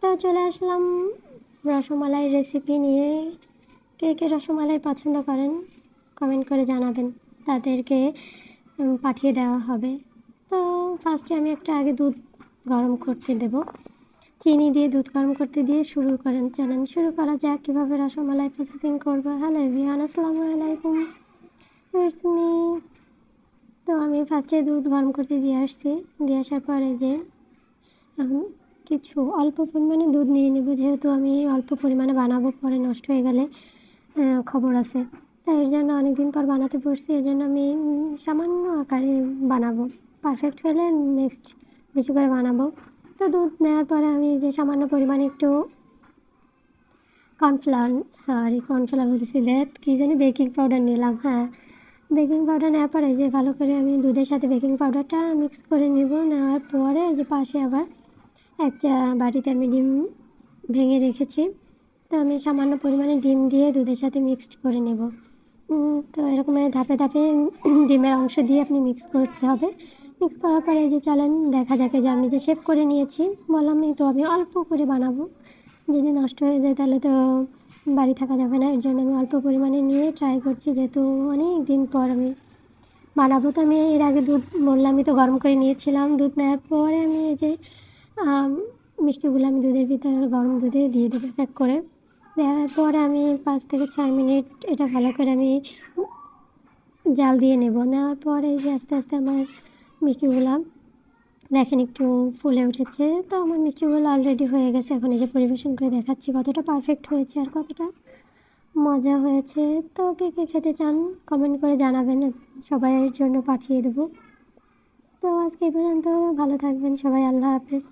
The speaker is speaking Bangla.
তো চলে আসলাম রসমালাই রেসিপি নিয়ে। কে কে রসমালাই পছন্দ করেন কমেন্ট করে জানাবেন, তাদেরকে পাঠিয়ে দেওয়া হবে। তো ফার্স্টে আমি একটা আগে দুধ গরম করতে দেব, চিনি দিয়ে দুধ গরম করতে দিয়ে চলেন শুরু করা যাক কীভাবে রসমালাই প্রসেসিং করবো। হ্যালো এভরিওয়ান, আসসালামু আলাইকুম, ইটস মি। তো আমি ফার্স্টে দুধ গরম করতে দিয়ে আসার পরে যে কিছু অল্প পরিমাণে দুধ নিয়ে নেব, যেহেতু আমি অল্প পরিমাণে বানাবো, পরে নষ্ট হয়ে গেলে খবর আছে। তাই এর জন্য অনেক দিন পর বানাতে বসছি, এর জন্য আমি সামান্য আকারে বানাবো। পারফেক্ট হলে নেক্সট বেশি করে বানাবো। তো দুধ নেওয়ার পরে আমি যে সামান্য পরিমাণে একটু কর্নফ্লাওয়ার বলতেছি, কী জানি বেকিং পাউডার নিলাম। হ্যাঁ, বেকিং পাউডার নেওয়ার পরে যে ভালো করে আমি দুধের সাথে বেকিং পাউডারটা মিক্স করে নেব। নেওয়ার পরে যে পাশে আবার একটা বাটিতে আমি ডিম ভেঙে রেখেছি, তো আমি সামান্য পরিমাণে ডিম দিয়ে দুধের সাথে মিক্সড করে নেব। তো এরকম ধাপে ধাপে ডিমের অংশ দিয়ে আপনি মিক্স করতে হবে। মিক্স করার পরে যে চলেন দেখা যাকে যে আমি যে শেপ করে নিয়েছি, বললামই তো আমি অল্প করে বানাবো, যদি নষ্ট হয়ে যায় তাহলে তো বাড়ি থাকা যাবে না। এর জন্য আমি অল্প পরিমাণে নিয়ে ট্রাই করছি, যেহেতু অনেক দিন পর আমি বানাবো। তো আমি এর আগে দুধ বললামই তো গরম করে নিয়েছিলাম। দুধ নেওয়ার পরে আমি এই যে মিষ্টিগুলো আমি দুধের ভিতরে গরম দুধে দিয়ে দেবো এক এক করে। দেওয়ার পরে আমি 5 থেকে 6 মিনিট এটা ভালো করে আমি জাল দিয়ে নেব। নেওয়ার পরে যে আস্তে আস্তে আমার মিষ্টিগুলো দেখেন একটু ফুলে উঠেছে। তো আমার মিষ্টিগুলো অলরেডি হয়ে গেছে। এখন এই যে পরিবেশন করে দেখাচ্ছি কতটা পারফেক্ট হয়েছে আর কতটা মজা হয়েছে। তো কে কে খেতে চান কমেন্ট করে জানাবেন, সবাইয়ের জন্য পাঠিয়ে দেবো। তো আজকে এই পর্যন্ত, ভালো থাকবেন সবাই, আল্লাহ হাফেজ।